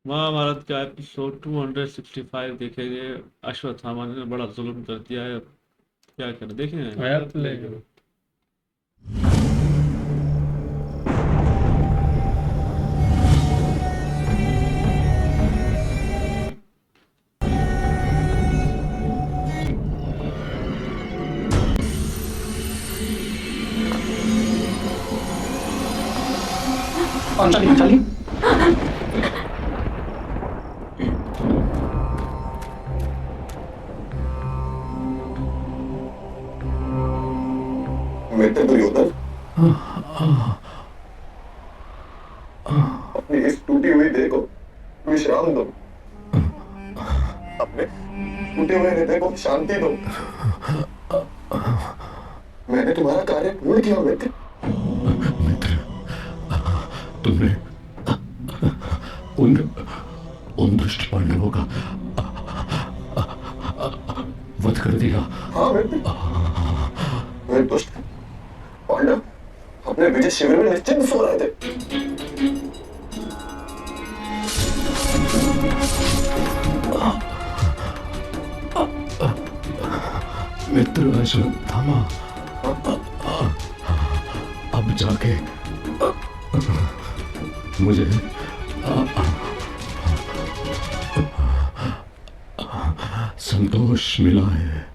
महाभारत का एपिसोड 265 देखेंगे। अश्वत्थामा ने बड़ा जुल्म कर दिया है। क्या करें, देखें। आया प्ले करो। अंजलि अंजलि मित्र दुर्योधन, अपनी इस टूटी हुई देह को विश्राम दो। अपने टूटे हुए हृदय को शांति दो। मैंने तुम्हारा कार्य पूर्ण किया मित्र। मित्र, तुमने उन उन दुष्ट पांडवों का वध कर दिया। हाँ मित्र, वे दुष्ट पांडव अपने विजय शिविर में निश्चिंत सो रहे थे। मित्र अश्वत्थामा, अब जाके मुझे संतोष मिला है।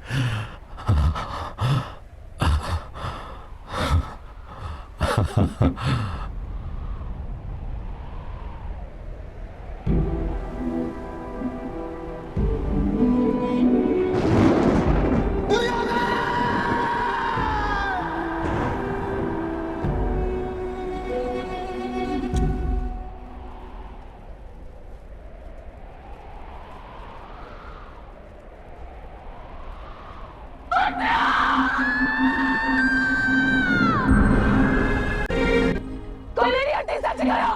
कोई मेरी हड्डी सच करो,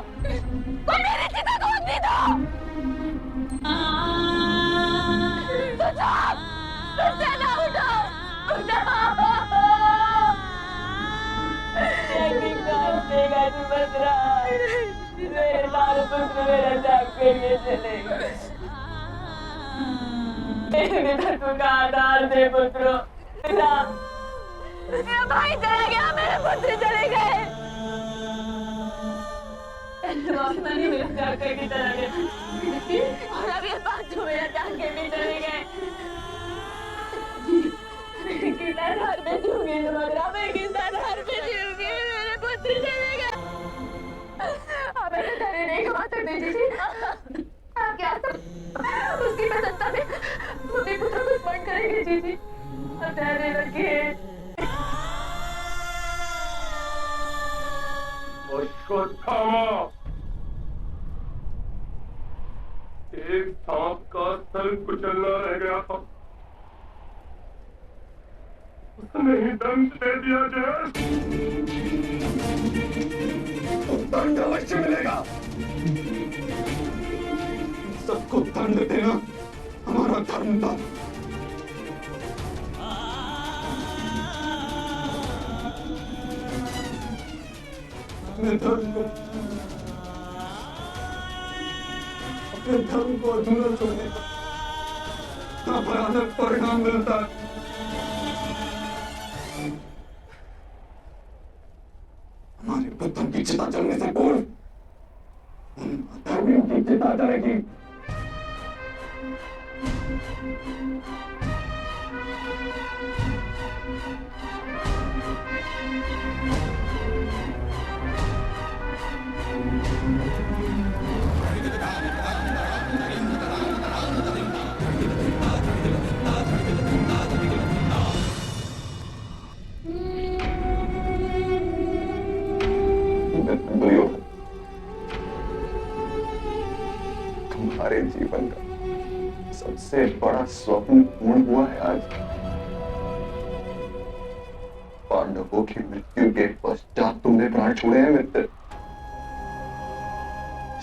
कोई मेरी चिता को अग्नि दो। तुझसे ना उठो, देगा सुभद्रा, मेरे लाल पुत्र मेरा त्याग करके चलेगा। मेरे धर्म का आधार दे पुत्रों। मेरा भाई चला गया, मेरे पुत्र चले गए। मैंने मेरा त्याग करके चला गया और अब ये बात जो मेरा त्याग करके चले गए। किसान हार में जीऊंगी सुभद्रा, मैं किसान हार में जीऊंगी। मेरे पुत्र चले गए। आप ऐसे डरे नहीं कमा सकते जीजी। आप क्या सब उसकी प्रसन्नता में अपने पुत्र को स्मरण करेंगे जीजी। आप डरे रखिए। अश्वत्थामा, एक सांप का सल कुचलना रह गया था, उसने ही दंड दे दिया। जय दंड अवश्य मिलेगा। सबको दंड देना हमारा धर्म था। अपने धर्म को अधूरा छोड़ने का भयानक परिणाम मिलता है। हमारे पुत्र की चिता जलने से पूर्व उन अधर्मियों की चिता जलेगी। दुर्योधन, तुम्हारे जीवन का सबसे बड़ा स्वप्न पूर्ण हुआ है आज। पांडवों की मृत्यु के पश्चात तुमने प्राण छोड़े हैं मित्र।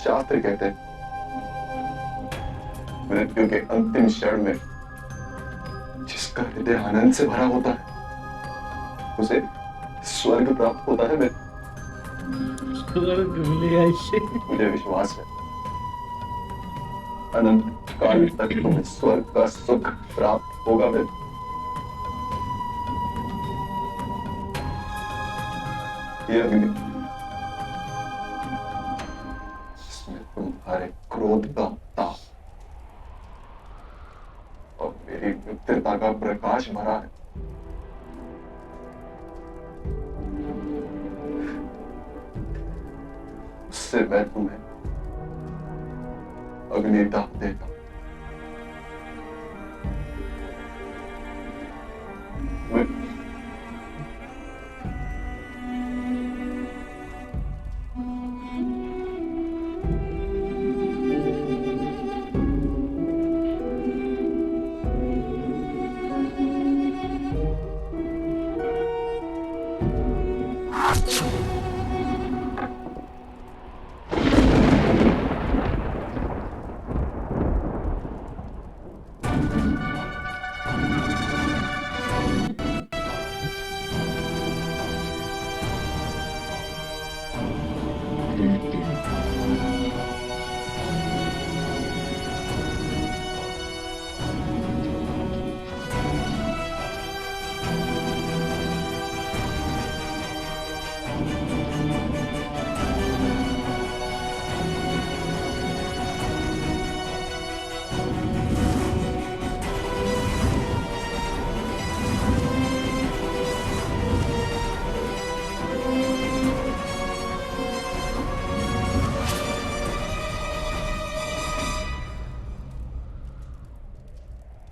शास्त्र कहते हैं मृत्यु के अंतिम क्षण में जिसका हृदय आनंद से भरा होता है उसे स्वर्ग प्राप्त होता है मित्र। स्वर्ग मिलेगा इससे। मुझे विश्वास है अनंत काल तक तुम्हें स्वर्ग का सुख प्राप्त होगा। मैं ये अग्नि जिसमें तुम्हारे क्रोध का ताप और मेरी मित्रता का प्रकाश भरा है, उससे मैं तुम्हें अग्निदाह देता हूं। मैं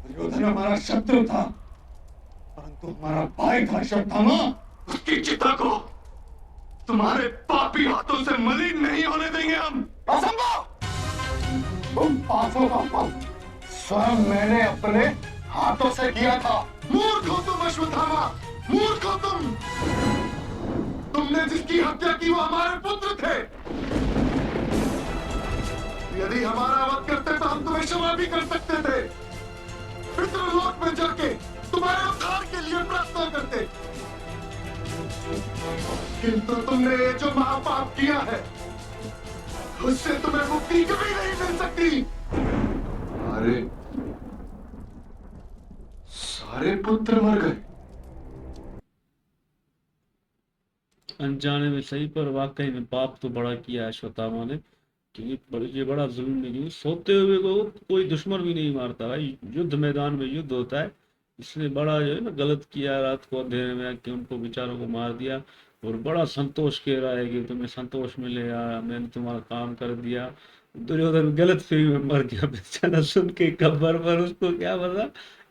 दुर्योधन हमारा शत्रु था, परंतु हमारा भाई था अश्वत्थामा। उसकी चिता को तुम्हारे पापी हाथों से मलिन नहीं होने देंगे हम। असंभव! तुम पापों का फल स्वयं मैंने अपने हाथों से किया था। मूर्ख हो तुम अश्वत्थामा, मूर्ख हो तुम। तुमने जिसकी हत्या की वो हमारे पुत्र थे। यदि हमारा वध करते तो हम तुम्हें क्षमा भी कर सकते थे, पितृलोक में जाके तुम्हारे उद्धार के लिए प्रार्थना करते, किंतु तुमने ये जो महापाप किया है उससे तुम्हें मुक्ति कभी नहीं मिल सकती। अरे सारे पुत्र मर गए। अनजाने में सही, पर वाकई में पाप तो बड़ा किया है अश्वत्थामा ने, क्योंकि ये बड़ा जुल्म नहीं। सोते हुए को कोई दुश्मन भी नहीं मारता भाई, युद्ध मैदान में युद्ध होता है, इसने बड़ा जो है ना गलत किया रात को अंधेरे में कि उनको बेचारों को मार दिया, और बड़ा संतोष कह रहा है कि तुम्हें संतोष मिलेगा, मैंने तुम्हारा काम कर दिया। दुर्योधन गलत फील्ड में मर गया बेचारा, सुन के खबर पर उसको क्या पता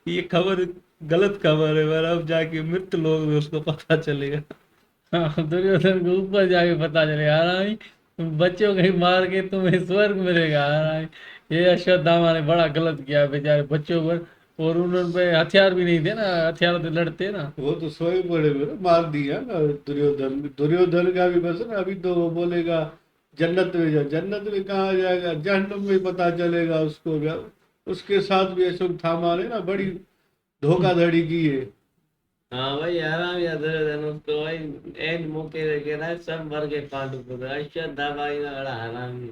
ये खबर गलत खबर है, पर अब जाके मृत लोग में उसको पता चलेगा। हाँ, दुर्योधन को ऊपर जाके पता चलेगा हरामी, तुम बच्चों को ही मार के तुम्हें स्वर्ग मिलेगा हरामी। ये अश्वत्थामा ने बड़ा गलत किया बेचारे बच्चों पर, और उन्होंने पे हथियार भी नहीं थे ना, हथियार तो लड़ते ना। वो तो स्वयं बड़े बड़े मार दिया ना दुर्योधन। दुर्योधन का भी बस ना, अभी तो वो बोलेगा जन्नत में जा, जन्नत में कहाँ जाएगा, जहन्नुम में पता चलेगा उसको भी। उसके साथ भी अश्वत्थामा ने ना बड़ी धोखाधड़ी की है। हाँ भाई आराम या दुर्योधन उसको भाई एन मौके पे कह रहा है सब मर गए पांडु पुत्र, अश्वत्थामा ही ना बड़ा हरामी।